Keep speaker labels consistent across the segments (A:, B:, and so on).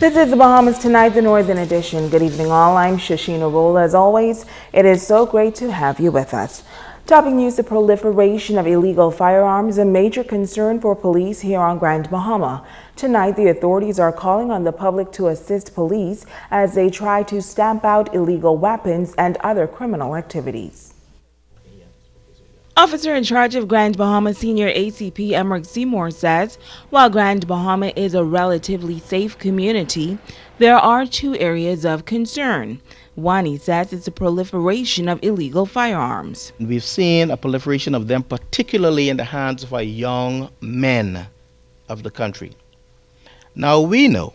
A: This is the Bahamas Tonight, the Northern Edition. Good evening all, I'm Shashina Roll. As always, it is so great to have you with us. Topping news, the proliferation of illegal firearms, a major concern for police here on Grand Bahama. Tonight, the authorities are calling on the public to assist police as they try to stamp out illegal weapons and other criminal activities. Officer in charge of Grand Bahama Senior ACP Emerick Seymour says, while Grand Bahama is a relatively safe community, there are two areas of concern. One, he says, is the proliferation of illegal firearms.
B: We've seen a proliferation of them, particularly in the hands of our young men of the country. Now we know,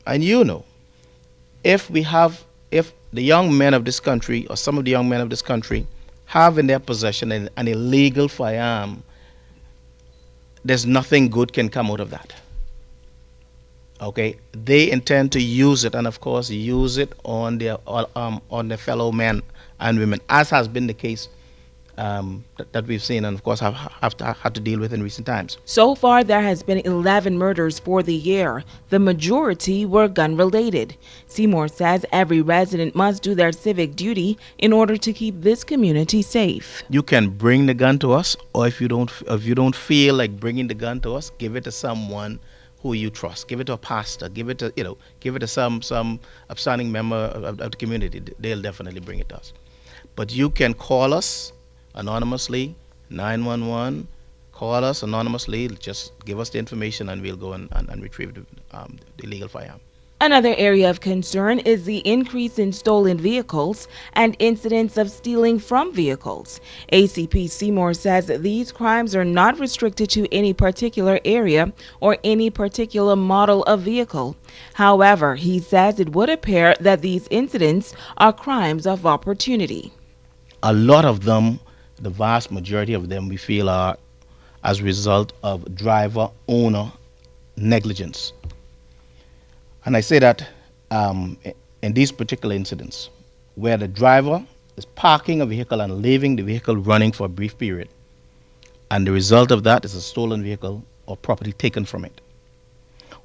B: and you know, if the young men of this country, or some of the young men of this country, have in their possession an illegal firearm, there's nothing good can come out of that. Okay, they intend to use it, and of course use it on their fellow men and women, as has been the case that we've seen, and of course have had to deal with in recent times.
A: So far, there has been 11 murders for the year. The majority were gun-related. Seymour says every resident must do their civic duty in order to keep this community safe.
B: You can bring the gun to us, or if you don't feel like bringing the gun to us, give it to someone who you trust. Give it to a pastor. Give it to some upstanding member of the community. They'll definitely bring it to us. But you can call us anonymously, 911. Call us anonymously. Just give us the information, and we'll go and retrieve the illegal firearm.
A: Another area of concern is the increase in stolen vehicles and incidents of stealing from vehicles. ACP Seymour says these crimes are not restricted to any particular area or any particular model of vehicle. However, he says it would appear that these incidents are crimes of opportunity.
B: A lot of them, the vast majority of them, we feel are as a result of driver-owner negligence. And I say that in these particular incidents, where the driver is parking a vehicle and leaving the vehicle running for a brief period, and the result of that is a stolen vehicle or property taken from it,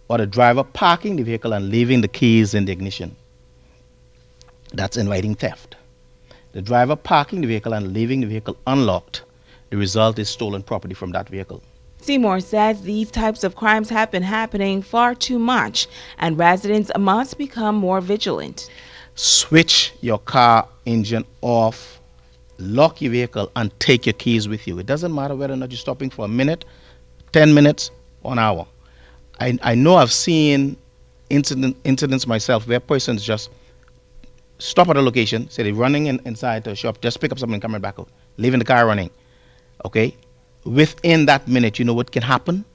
B: or the driver parking the vehicle and leaving the keys in the ignition, that's inviting theft. The driver parking the vehicle and leaving the vehicle unlocked, the result is stolen property from that vehicle.
A: Seymour says these types of crimes have been happening far too much, and residents must become more vigilant.
B: Switch your car engine off, lock your vehicle, and take your keys with you. It doesn't matter whether or not you're stopping for a minute, 10 minutes, or an hour. I know I've seen incidents myself where persons just stop at a location, say they're running inside the shop, just pick up something and come right back out, leaving the car running. Okay? Within that minute, you know what can happen?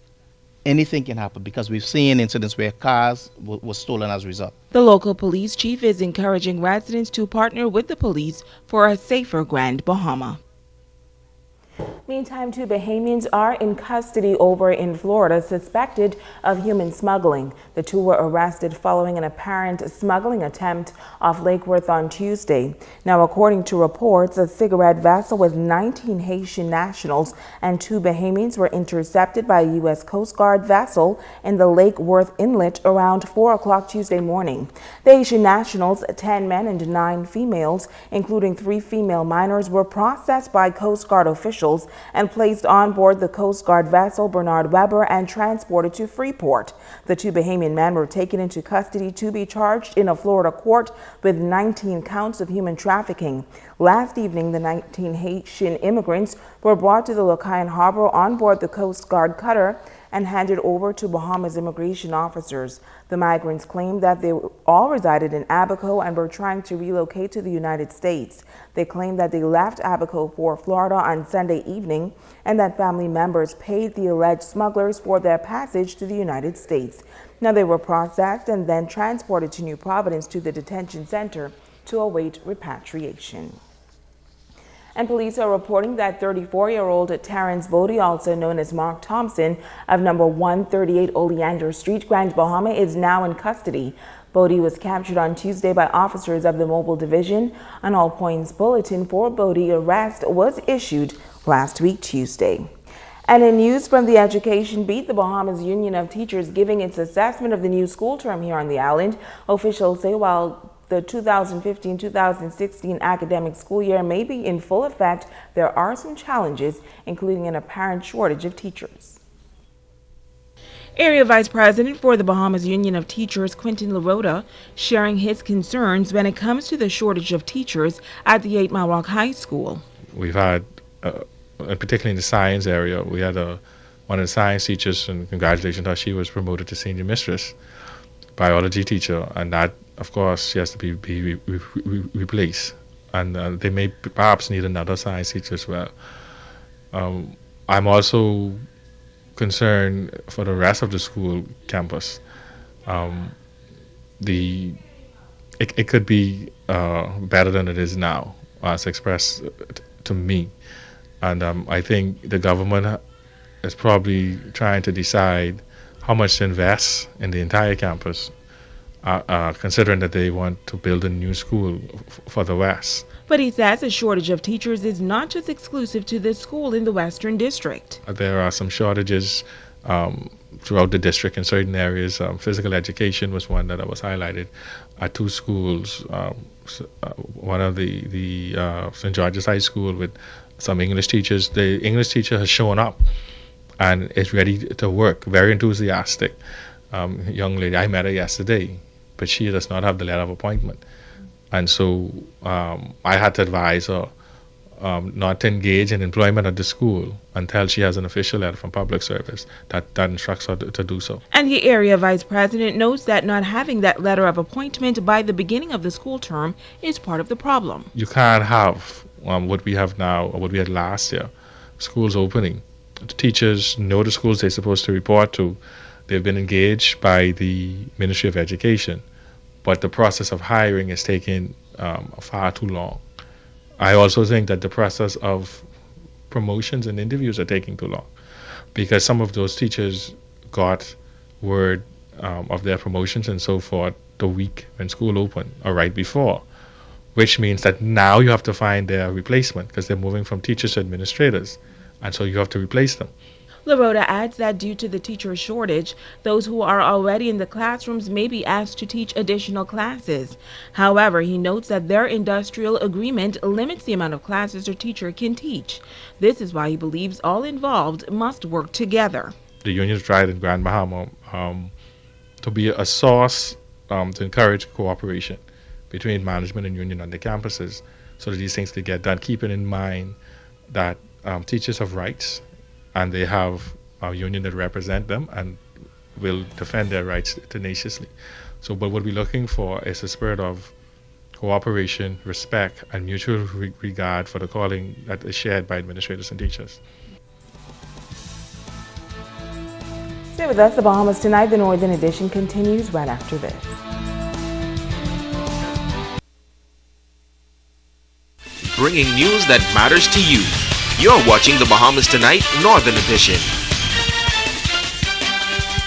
B: Anything can happen, because we've seen incidents where cars were stolen as a result.
A: The local police chief is encouraging residents to partner with the police for a safer Grand Bahama. Meantime, two Bahamians are in custody over in Florida, suspected of human smuggling. The two were arrested following an apparent smuggling attempt off Lake Worth on Tuesday. Now, according to reports, a cigarette vessel with 19 Haitian nationals and two Bahamians were intercepted by a U.S. Coast Guard vessel in the Lake Worth Inlet around 4 o'clock Tuesday morning. The Haitian nationals, 10 men and 9 females, including 3 female minors, were processed by Coast Guard officials and placed on board the Coast Guard vessel Bernard Weber and transported to Freeport. The two Bahamian men were taken into custody to be charged in a Florida court with 19 counts of human trafficking. Last evening, the 19 Haitian immigrants were brought to the Locayan Harbor on board the Coast Guard cutter and handed over to Bahamas immigration officers. The migrants claimed that they all resided in Abaco and were trying to relocate to the United States. They claimed that they left Abaco for Florida on Sunday evening and that family members paid the alleged smugglers for their passage to the United States. Now, they were processed and then transported to New Providence to the detention center to await repatriation. And police are reporting that 34-year-old Terrence Bodie, also known as Mark Thompson, of number 138 Oleander Street, Grand Bahama, is now in custody. Bodie was captured on Tuesday by officers of the Mobile Division. An all-points bulletin for Bodie arrest was issued last week, Tuesday. And in news from the Education Beat, the Bahamas Union of Teachers giving its assessment of the new school term here on the island. Officials say while the 2015-2016 academic school year may be in full effect, there are some challenges, including an apparent shortage of teachers. Area Vice President for the Bahamas Union of Teachers, Quentin LaRota, sharing his concerns when it comes to the shortage of teachers at the 8 Mile Rock High School.
C: We've had, particularly in the science area, we had one of the science teachers, and congratulations to her, she was promoted to senior mistress, biology teacher, and that, of course, she has to be replaced. And they may perhaps need another science teacher as well. I'm also concerned for the rest of the school campus. It could be better than it is now, as expressed to me. And I think the government is probably trying to decide how much to invest in the entire campus, considering that they want to build a new school for the West.
A: But he says a shortage of teachers is not just exclusive to this school in the Western District.
C: There are some shortages throughout the district in certain areas. Physical education was one that was highlighted at two schools. One of the St. George's High School with some English teachers. The English teacher has shown up and is ready to work, very enthusiastic. Young lady, I met her yesterday, but she does not have the letter of appointment. And so I had to advise her not to engage in employment at the school until she has an official letter from public service that instructs her to do so.
A: And the area vice president notes that not having that letter of appointment by the beginning of the school term is part of the problem.
C: You can't have what we have now or what we had last year, schools opening. The teachers know the schools they're supposed to report to. They've been engaged by the Ministry of Education, but the process of hiring is taking far too long. I also think that the process of promotions and interviews are taking too long, because some of those teachers got word of their promotions and so forth the week when school opened or right before, which means that now you have to find their replacement because they're moving from teachers to administrators, and so you have to replace them.
A: LaRota adds that due to the teacher shortage, those who are already in the classrooms may be asked to teach additional classes. However, he notes that their industrial agreement limits the amount of classes a teacher can teach. This is why he believes all involved must work together.
C: The unions tried in Grand Bahama to be a source to encourage cooperation between management and union on the campuses so that these things could get done, keeping in mind that teachers have rights, and they have a union that represent them and will defend their rights tenaciously. So, but what we're looking for is a spirit of cooperation, respect, and mutual regard for the calling that is shared by administrators and teachers.
A: Stay with us. The Bahamas Tonight, the Northern Edition, continues right after this.
D: Bringing news that matters to you. You're watching the Bahamas Tonight Northern Edition.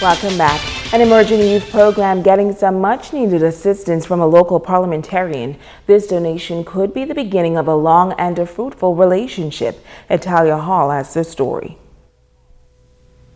A: Welcome back. An emerging youth program getting some much-needed assistance from a local parliamentarian. This donation could be the beginning of a long and a fruitful relationship. Italia Hall has the story.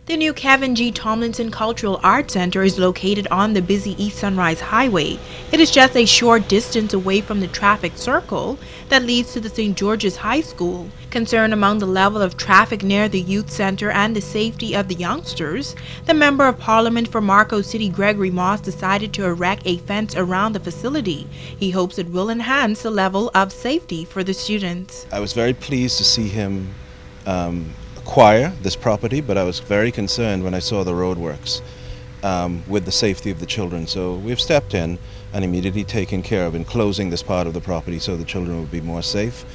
E: The new Kevin G. Tomlinson Cultural Arts Center is located on the busy East Sunrise Highway. It is just a short distance away from the traffic circle that leads to the St. George's High School. Concerned among the level of traffic near the youth center and the safety of the youngsters, the Member of Parliament for Marco City, Gregory Moss, decided to erect a fence around the facility. He hopes it will enhance the level of safety for the students.
F: I was very pleased to see him acquire this property, but I was very concerned when I saw the roadworks with the safety of the children. So we've stepped in and immediately taken care of enclosing this part of the property so the children will be more safe.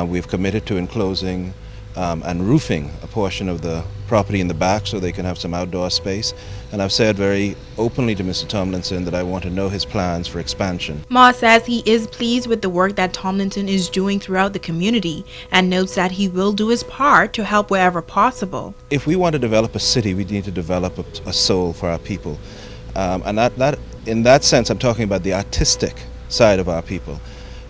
F: We've committed to enclosing and roofing a portion of the property in the back so they can have some outdoor space. And I've said very openly to Mr. Tomlinson that I want to know his plans for expansion.
E: Moss says he is pleased with the work that Tomlinson is doing throughout the community and notes that he will do his part to help wherever possible.
F: If we want to develop a city, we need to develop a soul for our people. And that in that sense, I'm talking about the artistic side of our people.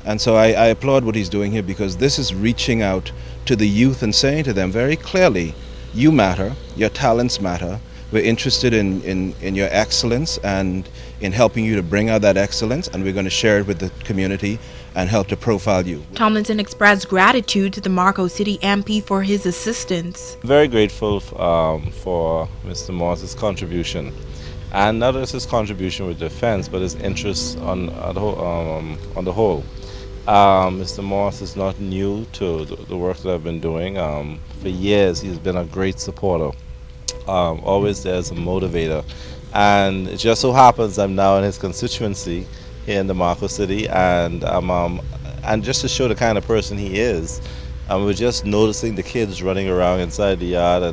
F: And so I applaud what he's doing here, because this is reaching out to the youth and saying to them very clearly, you matter, your talents matter. We're interested in your excellence and in helping you to bring out that excellence, and we're going to share it with the community and help to profile you.
E: Tomlinson expressed gratitude to the Marco City MP for his assistance.
G: Very grateful for Mr. Morse's contribution, and not just his contribution with defense, but his interest on the whole. Mr. Morse is not new to the work that I've been doing. For years, he's been a great supporter. Always there as a motivator, and it just so happens I'm now in his constituency here in the Marco City, and just to show the kind of person he is, we're just noticing the kids running around inside the yard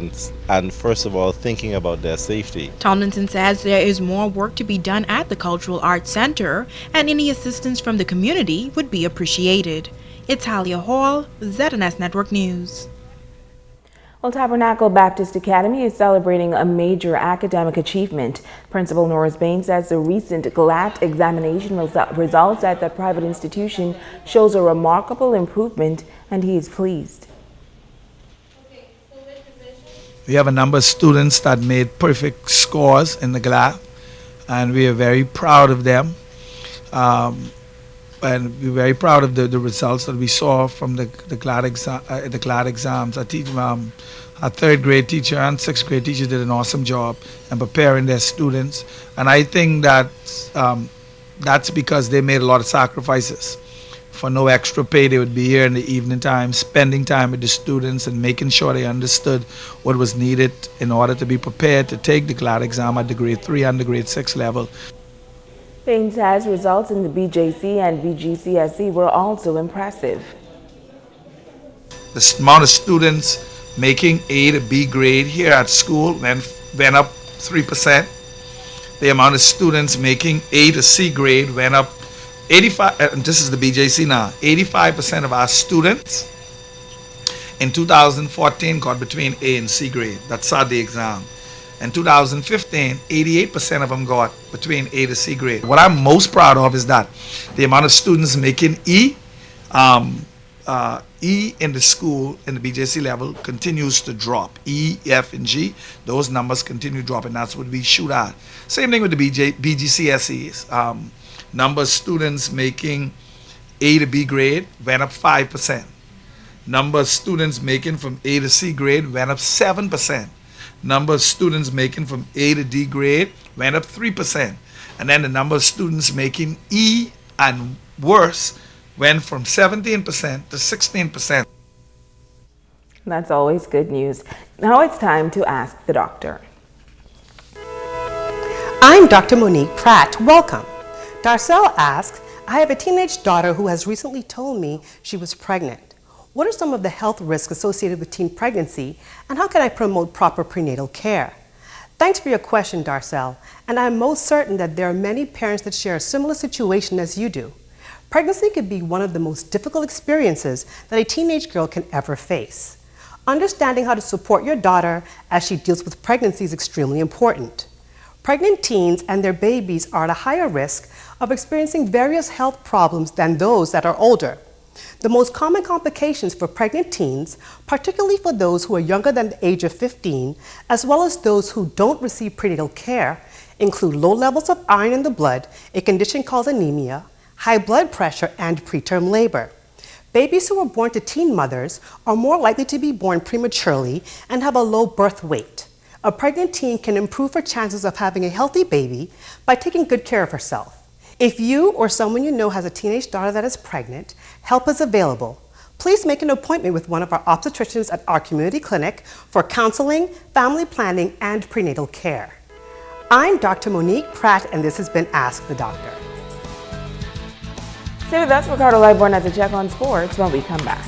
G: and first of all thinking about their safety.
E: Tomlinson says there is more work to be done at the Cultural Arts Center, and any assistance from the community would be appreciated. It's Talia Hall, ZNS Network News.
A: Well, Tabernacle Baptist Academy is celebrating a major academic achievement. Principal Norris Bain says the recent GLAT examination results at the private institution shows a remarkable improvement, and he is pleased.
H: We have a number of students that made perfect scores in the GLAT, and we are very proud of them. And we're very proud of the results that we saw from the GLAD exams. Our third grade teacher and sixth grade teacher did an awesome job in preparing their students, and I think that that's because they made a lot of sacrifices. For no extra pay, they would be here in the evening time, spending time with the students and making sure they understood what was needed in order to be prepared to take the GLAD exam at the grade 3 and the grade 6 level.
A: Bain says results in the BJC and BGCSE were also impressive.
H: The amount of students making A to B grade here at school went up 3%. The amount of students making A to C grade went up 85, and this is the BJC now, 85% of our students in 2014 got between A and C grade. That sat the exam. In 2015, 88% of them got between A to C grade. What I'm most proud of is that the amount of students making E in the school, in the BJC level, continues to drop. E, F, and G, those numbers continue dropping. That's what we shoot at. Same thing with the BGCSEs. Number of students making A to B grade went up 5%. Number of students making from A to C grade went up 7%. Number of students making from A to D grade went up 3%. And then the number of students making E and worse went from 17% to 16%.
A: That's always good news. Now it's time to ask the doctor.
I: I'm Dr. Monique Pratt. Welcome. Darcel asks, I have a teenage daughter who has recently told me she was pregnant. What are some of the health risks associated with teen pregnancy, and how can I promote proper prenatal care? Thanks for your question, Darcel, and I'm most certain that there are many parents that share a similar situation as you do. Pregnancy can be one of the most difficult experiences that a teenage girl can ever face. Understanding how to support your daughter as she deals with pregnancy is extremely important. Pregnant teens and their babies are at a higher risk of experiencing various health problems than those that are older. The most common complications for pregnant teens, particularly for those who are younger than the age of 15, as well as those who don't receive prenatal care, include low levels of iron in the blood, a condition called anemia, high blood pressure, and preterm labor. Babies who are born to teen mothers are more likely to be born prematurely and have a low birth weight. A pregnant teen can improve her chances of having a healthy baby by taking good care of herself. If you or someone you know has a teenage daughter that is pregnant, help is available. Please make an appointment with one of our obstetricians at our community clinic for counseling, family planning, and prenatal care. I'm Dr. Monique Pratt, and this has been Ask the Doctor.
A: Stay with us. Ricardo Liborn has a check on sports when we come back.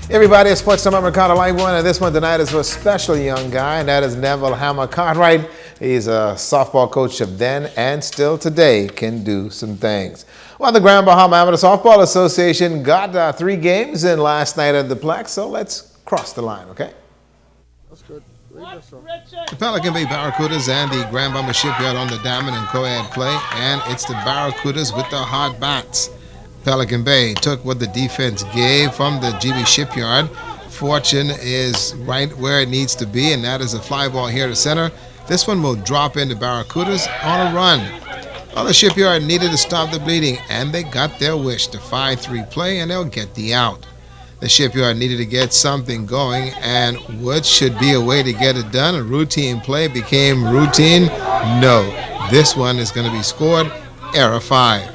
J: Everybody, it's Sports Time. I'm Ricardo Liborn, and this one tonight is for a special young guy, and that is Neville Hammer Cartwright. He's a softball coach of then and still today can do some things. Well, the Grand Bahama Amateur Softball Association got 3 games in last night at the Plex, so let's cross the line, okay?
K: That's good.
J: The Pelican Bay Barracudas and the Grand Bomber Shipyard on the diamond and co-ed play, and it's the Barracudas with the hard bats. Pelican Bay took what the defense gave from the GB Shipyard. Fortune is right where it needs to be, and that is a fly ball here to center. This one will drop into Barracudas on a run. Well, the Shipyard needed to stop the bleeding, and they got their wish. The 5-3 play, and they'll get the out. The Shipyard needed to get something going, and what should be a way to get it done? A routine play became routine? No. This one is going to be scored, error 5.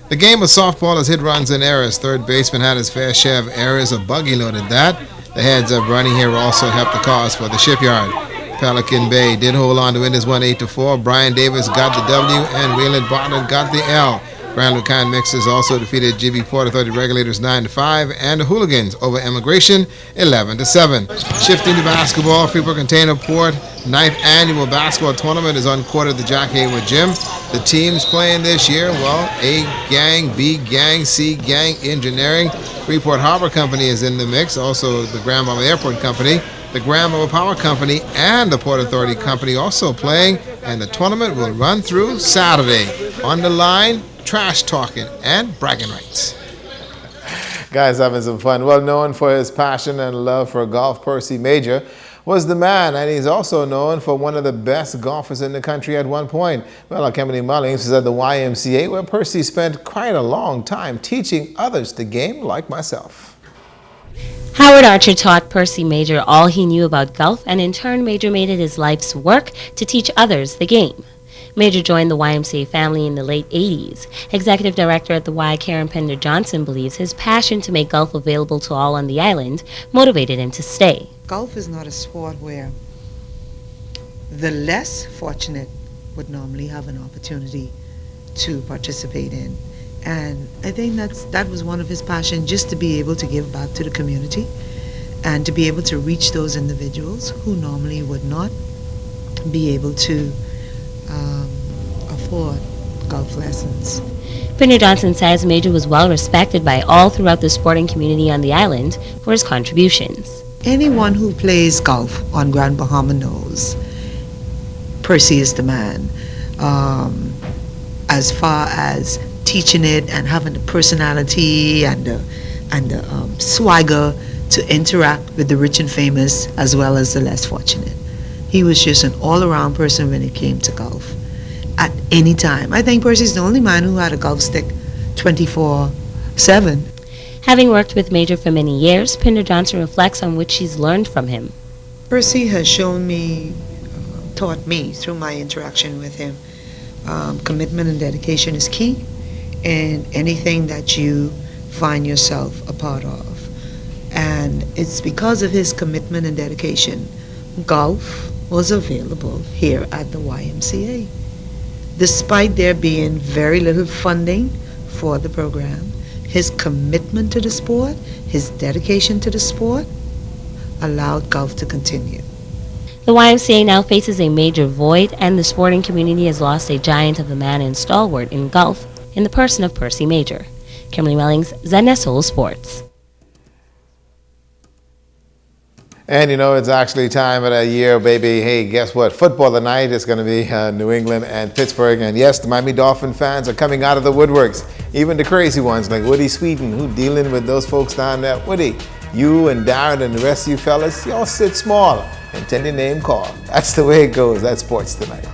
J: The game of softball has hit runs and errors. Third baseman had his fair share of errors. A buggy loaded that. The heads-up running here also helped the cause for the Shipyard. Pelican Bay did hold on to win this one 8-4. Brian Davis got the W, and Waylon Bartlett got the L. Grand Lucan Mixers also defeated GB Port Authority Regulators 9-5, and the Hooligans over Immigration 11-7. Shifting to basketball, Freeport Container Port 9th annual basketball tournament is on court at the Jack Hayward Gym. The teams playing this year, well, A Gang, B Gang, C Gang, Engineering. Freeport Harbor Company is in the mix, also the Grand Bomber Airport Company. The Grand Bomber Power Company and the Port Authority Company also playing, and the tournament will run through Saturday. On the line, trash talking and bragging rights. Guys having some fun. Well known for his passion and love for golf, Percy Major was the man, and he's also known for one of the best golfers in the country at one point. Well, Kemeny Mullings is at the YMCA, where Percy spent quite a long time teaching others the game like myself.
K: Howard Archer taught Percy Major all he knew about golf, and in turn Major made it his life's work to teach others the game. Major joined the YMCA family in the late 80s. Executive Director at the Y, Karen Pender Johnson, believes his passion to make golf available to all on the island motivated him to stay.
L: Golf is not a sport where the less fortunate would normally have an opportunity to participate in. And I think that was one of his passions, just to be able to give back to the community and to be able to reach those individuals who normally would not be able to afford golf lessons.
K: Pender Johnson says Major was well respected by all throughout the sporting community on the island for his contributions.
L: Anyone who plays golf on Grand Bahama knows Percy is the man. As far as teaching it and having the personality and the swagger to interact with the rich and famous as well as the less fortunate. He was just an all-around person when it came to golf. At any time. I think Percy's the only man who had a golf stick 24/7.
K: Having worked with Major for many years, Pender Johnson reflects on what she's learned from him.
L: Percy has shown me, taught me through my interaction with him, commitment and dedication is key in anything that you find yourself a part of. And it's because of his commitment and dedication, golf was available here at the YMCA. Despite there being very little funding for the program, his commitment to the sport, his dedication to the sport, allowed golf to continue.
K: The YMCA now faces a major void, and the sporting community has lost a giant of a man and stalwart in golf in the person of Percy Major. Kimberly Mellings, ZNSO Sports.
J: And you know, it's actually time of that year, baby. Hey, guess what? Football tonight is going to be New England and Pittsburgh. And yes, the Miami Dolphin fans are coming out of the woodworks. Even the crazy ones like Woody Sweeten, who dealing with those folks down there. Woody, you and Darren and the rest of you fellas, y'all sit small until your name called. That's the way it goes. That's sports tonight.